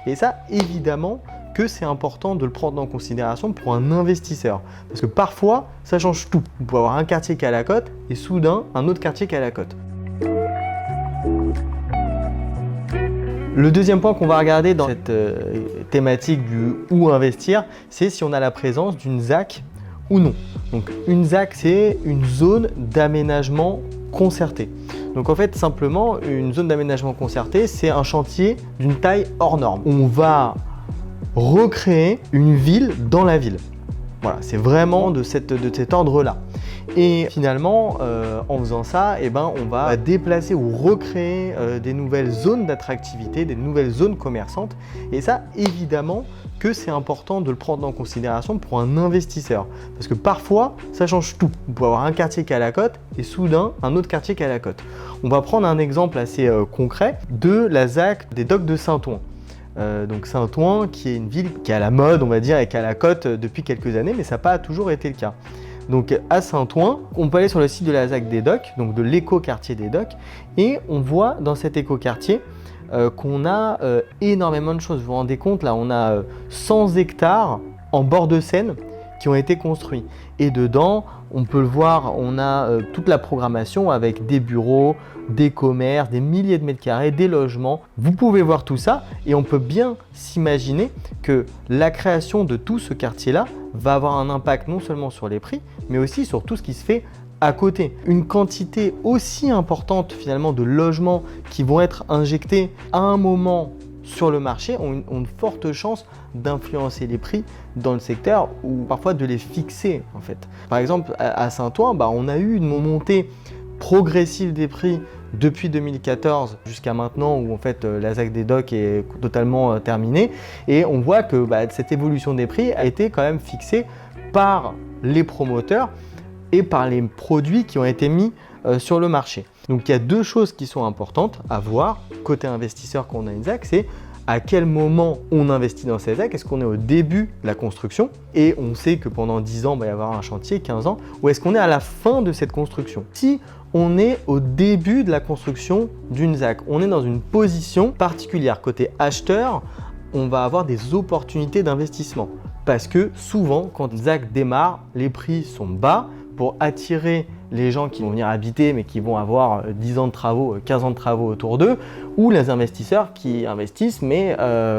Et ça, évidemment, que c'est important de le prendre en considération pour un investisseur. Parce que parfois, ça change tout. Vous pouvez avoir un quartier qui est à la cote et soudain, un autre quartier qui est à la cote. Le deuxième point qu'on va regarder dans cette thématique du où investir, c'est si on a la présence d'une ZAC ou non. Donc une ZAC, c'est une zone d'aménagement concerté. Donc en fait, simplement, une zone d'aménagement concerté, c'est un chantier d'une taille hors norme. On va recréer une ville dans la ville. Voilà, c'est vraiment de cet ordre-là. Et finalement, en faisant ça, on va déplacer ou recréer des nouvelles zones d'attractivité, des nouvelles zones commerçantes. Et ça, évidemment, que c'est important de le prendre en considération pour un investisseur. Parce que parfois, ça change tout. Vous pouvez avoir un quartier qui est à la cote et soudain, un autre quartier qui est à la cote. On va prendre un exemple assez concret de la ZAC des Docks de Saint-Ouen. Donc Saint-Ouen qui est une ville qui est à la mode, on va dire, et qui est à la cote depuis quelques années, mais ça n'a pas toujours été le cas. Donc à Saint-Ouen, on peut aller sur le site de la ZAC des Docks, donc de l'éco-quartier des Docks, et on voit dans cet éco-quartier qu'on a énormément de choses. Vous vous rendez compte, là on a 100 hectares en bord de Seine qui ont été construits. Et dedans, on peut le voir, on a toute la programmation avec des bureaux, des commerces, des milliers de mètres carrés, des logements. Vous pouvez voir tout ça et on peut bien s'imaginer que la création de tout ce quartier-là va avoir un impact non seulement sur les prix, mais aussi sur tout ce qui se fait à côté. Une quantité aussi importante finalement de logements qui vont être injectés à un moment sur le marché ont une forte chance d'influencer les prix dans le secteur ou parfois de les fixer en fait. Par exemple à Saint-Ouen, on a eu une montée progressive des prix depuis 2014 jusqu'à maintenant où en fait la ZAC des Docks est totalement terminée et on voit que cette évolution des prix a été quand même fixée par les promoteurs et par les produits qui ont été mis sur le marché. Donc il y a deux choses qui sont importantes à voir côté investisseur quand on a une ZAC, c'est à quel moment on investit dans cette ZAC. Est-ce qu'on est au début de la construction et on sait que pendant 10 ans, il va y avoir un chantier, 15 ans, ou est-ce qu'on est à la fin de cette construction? Si on est au début de la construction d'une ZAC, on est dans une position particulière. Côté acheteur, on va avoir des opportunités d'investissement parce que souvent, quand une ZAC démarre, les prix sont bas pour attirer les gens qui vont venir habiter mais qui vont avoir 10 ans de travaux, 15 ans de travaux autour d'eux, ou les investisseurs qui investissent mais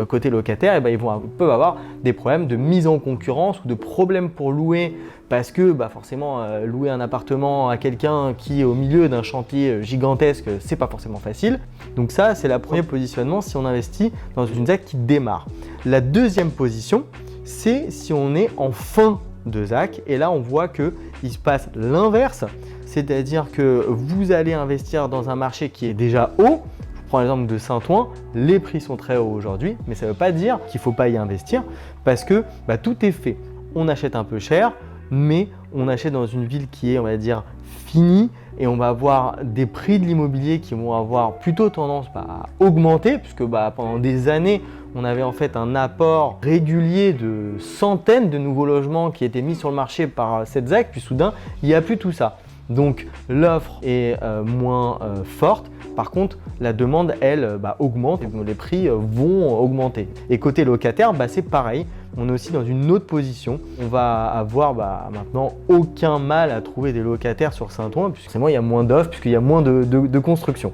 côté locataire, ils peuvent avoir des problèmes de mise en concurrence ou de problèmes pour louer parce que forcément louer un appartement à quelqu'un qui est au milieu d'un chantier gigantesque, c'est pas forcément facile. Donc ça, c'est le premier positionnement si on investit dans une ZAC qui démarre. La deuxième position, c'est si on est en fin de ZAC et là on voit qu'il se passe l'inverse, c'est-à-dire que vous allez investir dans un marché qui est déjà haut. Je prends l'exemple de Saint-Ouen, les prix sont très hauts aujourd'hui, mais ça ne veut pas dire qu'il ne faut pas y investir parce que tout est fait. On achète un peu cher, mais on achète dans une ville qui est, on va dire, finie et on va avoir des prix de l'immobilier qui vont avoir plutôt tendance à augmenter puisque pendant des années, on avait en fait un apport régulier de centaines de nouveaux logements qui étaient mis sur le marché par cette ZAC, puis soudain, il n'y a plus tout ça. Donc l'offre est moins forte, par contre la demande elle augmente et les prix vont augmenter. Et côté locataire, c'est pareil, on est aussi dans une autre position. On va avoir maintenant aucun mal à trouver des locataires sur Saint-Ouen, puisque il y a moins d'offres, puisqu'il y a moins de construction.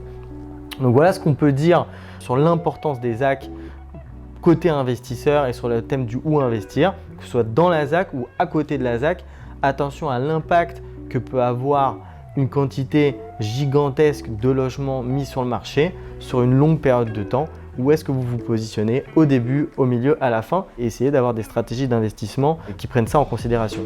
Donc voilà ce qu'on peut dire sur l'importance des ZAC côté investisseur et sur le thème du où investir, que ce soit dans la ZAC ou à côté de la ZAC. Attention à l'impact que peut avoir une quantité gigantesque de logements mis sur le marché sur une longue période de temps. Où est-ce que vous vous positionnez au début, au milieu, à la fin et essayez d'avoir des stratégies d'investissement qui prennent ça en considération.